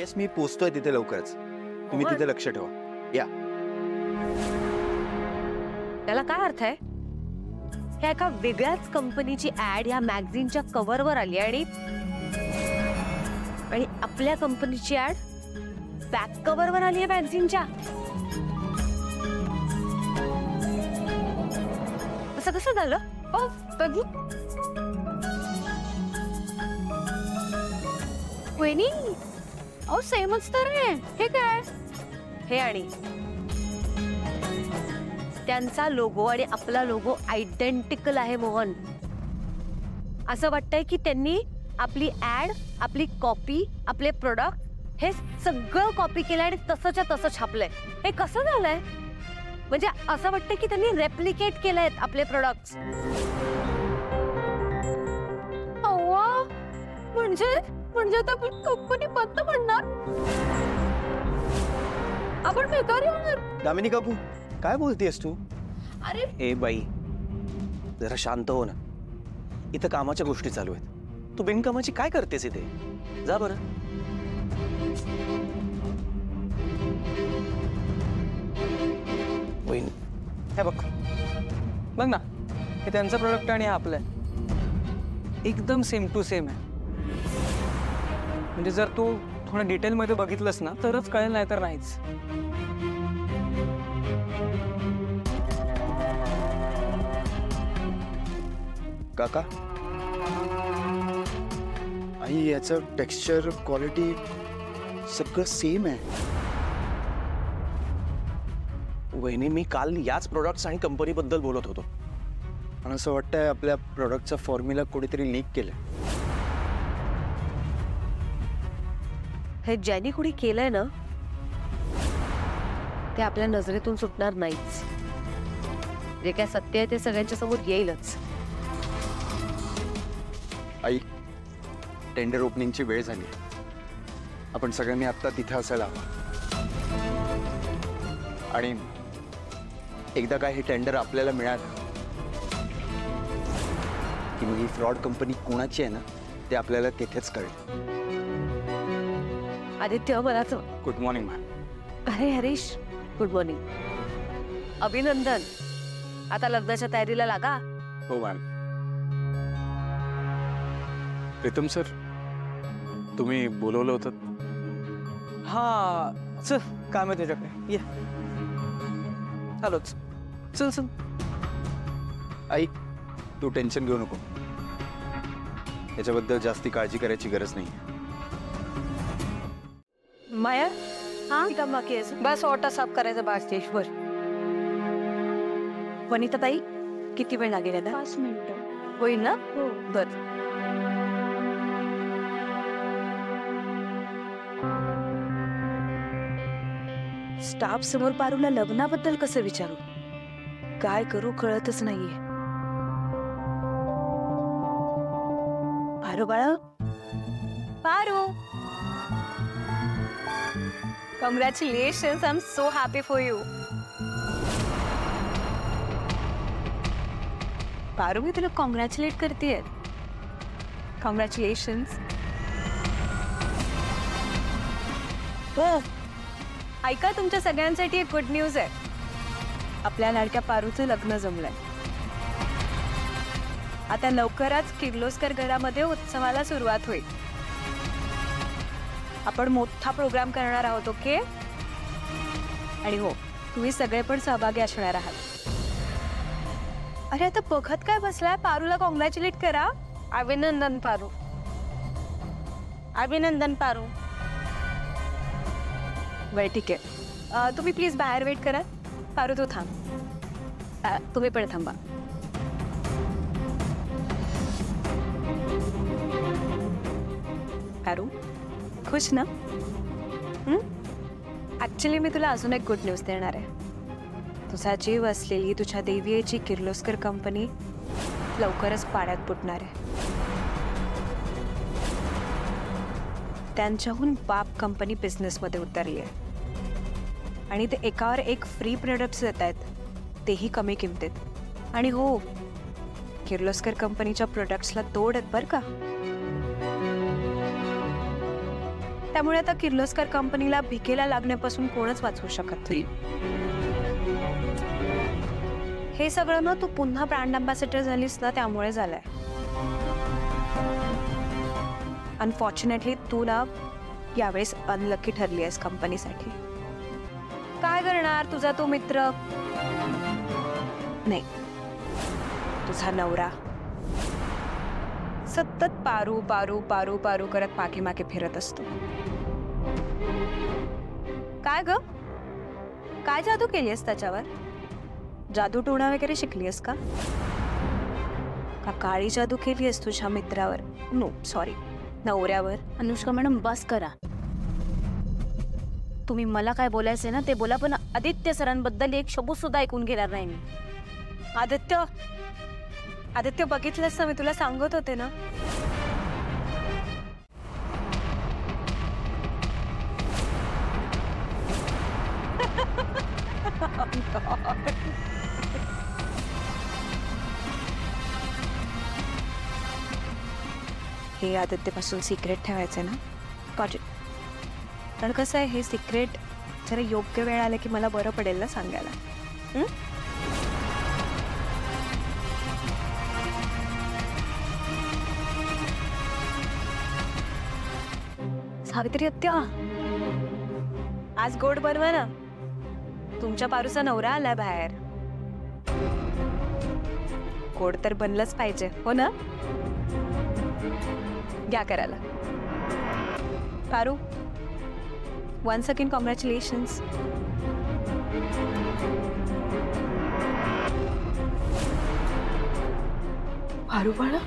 Yes मी पोचतोय तिथे लवकरच. तुम्ही तिथे लक्ष ठेवा. या. त्याला काय अर्थ आहे? ह्या एका वेगळ्याच कंपनीची ऍड या मॅगझिनच्या कव्हरवर आली आणि आपल्या कंपनीची ऍड बॅक कव्हरवर आली आहे मॅगझिनच्या. असं कसं झालं? ओ बघू. वहिनी, अहो सेमच तर आहे. हे काय? हे आणि त्यांचा लोगो आणि आपला लोगो आयडेंटिकल आहे मोहन. असं वाटतंय की त्यांनी आपली ऍड, आपली कॉपी, आपले प्रोडक्ट हे सगळं कॉपी केलंय आणि तसंच्या तसं छापलंय. हे कसं झालंय? म्हणजे असं वाटतंय की त्यांनी रेप्लिकेट केलंयत आपले प्रोडक्ट्स. म्हणजे आता कंपनी बंद पडणार. आपण बेकारी होणार. दामिनी काकू काय बोलतेस तू? अरे ए बाई जरा शांत हो ना. इथं कामाच्या गोष्टी चालू आहेत. तू बिनकामाची काय करतेस इथे? जा बरं. होईन. हे बघ ना, हे त्यांचं प्रोडक्ट आणि आपलं आहे. एकदम सेम टू सेम आहे. म्हणजे जर तू थोडं डिटेलमध्ये बघितलंस ना तरच कळेल, नाही तर नाहीच. काका आई याचं टेक्स्चर क्वालिटी सगळं सेम आहे. वहिनी मी काल याच प्रोडक्ट्स आणि कंपनी बद्दल बोलत होतो. आणि असं वाटतंय आपल्या प्रोडक्टचा फॉर्म्युला कोणीतरी लीक केलं. हे ज्यांनी कुणी केलंय ना ते आपल्या नजरेतून सुटणार नाहीच. जे काय सत्य आहे ते सगळ्यांच्या समोर येईलच. आई टेंडर ओपनिंगची वेळ झाली. आपण सगळ्यांनी आता तिथे असायला हवं. आणि एकदा काय हे टेंडर आपल्याला मिळालं की मग ही फ्रॉड कंपनी कोणाची आहे ना ते आपल्याला तिथेच कळेल. आदित्य मला गुड मॉर्निंग मॅम. अरे हरीश, गुड मॉर्निंग. अभिनंदन. आता लग्नाच्या तयारीला लागा. हो मॅम. प्रीतम सर तुम्ही बोलवलं होतं? हा चल, काम आहे तुझ्याकडे. ये चालोच. चल चल. आई तू टेन्शन घेऊ नको. याच्याबद्दल जास्ती काळजी करायची गरज नाही. माया, हा काम बाकी आहे. बस ओटा साफ करायचा बा स्टेजवर. वनिताताई किती वेळ लागेल? 5 मिनिटं होईल ना? हो. बर. स्टाफ समोर पारूला लग्नाबद्दल कसं विचारू? काय करू कळतच नाहीये. पारू बाळा, Paru. Congratulations, I'm so happy for you. Paru मी तुला कॉंग्रॅच्युलेट करतेय. कॉंग्रॅच्युलेशन्स. ऐका, तुमच्या सगळ्यांसाठी एक गुड न्यूज आहे. आपल्या लाडक्या पारूचं लग्न जमलंय. आता लवकरच किर्लोस्कर घरामध्ये उत्सवाला सुरुवात होईल. आपण मोठा प्रोग्राम करणार आहोत. ओके? आणि हो, तुम्ही सगळे पण सहभागी असणार आहात. अरे आता बघत काय बसलाय? पारूला कॉंग्रॅच्युलेट करा. अभिनंदन पारू. अभिनंदन पारू. बरं ठीक आहे. तुम्ही प्लीज बाहेर वेट करा. पारू तू थांब. तुम्ही पण थांबा. पारू खुश ना? ऍक्च्युली मी तुला अजून एक गुड न्यूज देणार आहे. तुझा जीव असलेली तुझ्या देवीची किर्लोस्कर कंपनी लवकरच पाण्यात फुटणार आहे. त्यांच्याहून बाप कंपनी बिझनेसमध्ये उतरली आहे आणि ते एकावर एक फ्री प्रोडक्ट्स देत आहेत, तेही कमी किमतीत. आणि हो, किर्लोस्कर कंपनीच्या प्रोडक्ट्सला तोड आहेत बरं का. त्यामुळे आता किर्लोस्कर कंपनीला भिकेला लागण्यापासून कोणच वाचवू शकत नाही. हे सगळं ना तू पुन्हा ब्रँड अँबॅसेडर झालीस ना त्यामुळे झालंय. अनफॉर्च्युनेटली तू ना यावेळेस अनलकी ठरली आहेस कंपनीसाठी. काय करणार, तुझा तो मित्र नाही, तुझा नवरा सतत पारू पारू पारू पारू करत मागे मागे फिरत असतो. काय ग, काय जादू केलीस त्याच्यावर? जादू टोणा वगैरे शिकलीस का? का काळी जादू केलीस तुझ्या मित्रावर, नो सॉरी नवऱ्यावर? अनुष्का मॅडम बस करा. तुम्ही मला काय बोलायचंय ना ते बोला, पण आदित्य सरांबद्दल एक शब्द सुद्धा ऐकून घेणार नाही मी. आदित्य, आदित्य बघितलंस ना, मी तुला सांगत होते ना. हे आदित्यपासून सिक्रेट ठेवायचं ना. Got it. कारण कसं आहे, हे सिक्रेट जरा योग्य वेळ आलं की मला बरं पडेल ना सांगायला. सावित्री आत्या, आज गोड बनवा ना. तुमच्या पारूचा नवरा आलाय बाहेर. गोड तर बनलंच पाहिजे, हो ना? घ्या करायला. Paru, once again congratulations. Paru बाळा,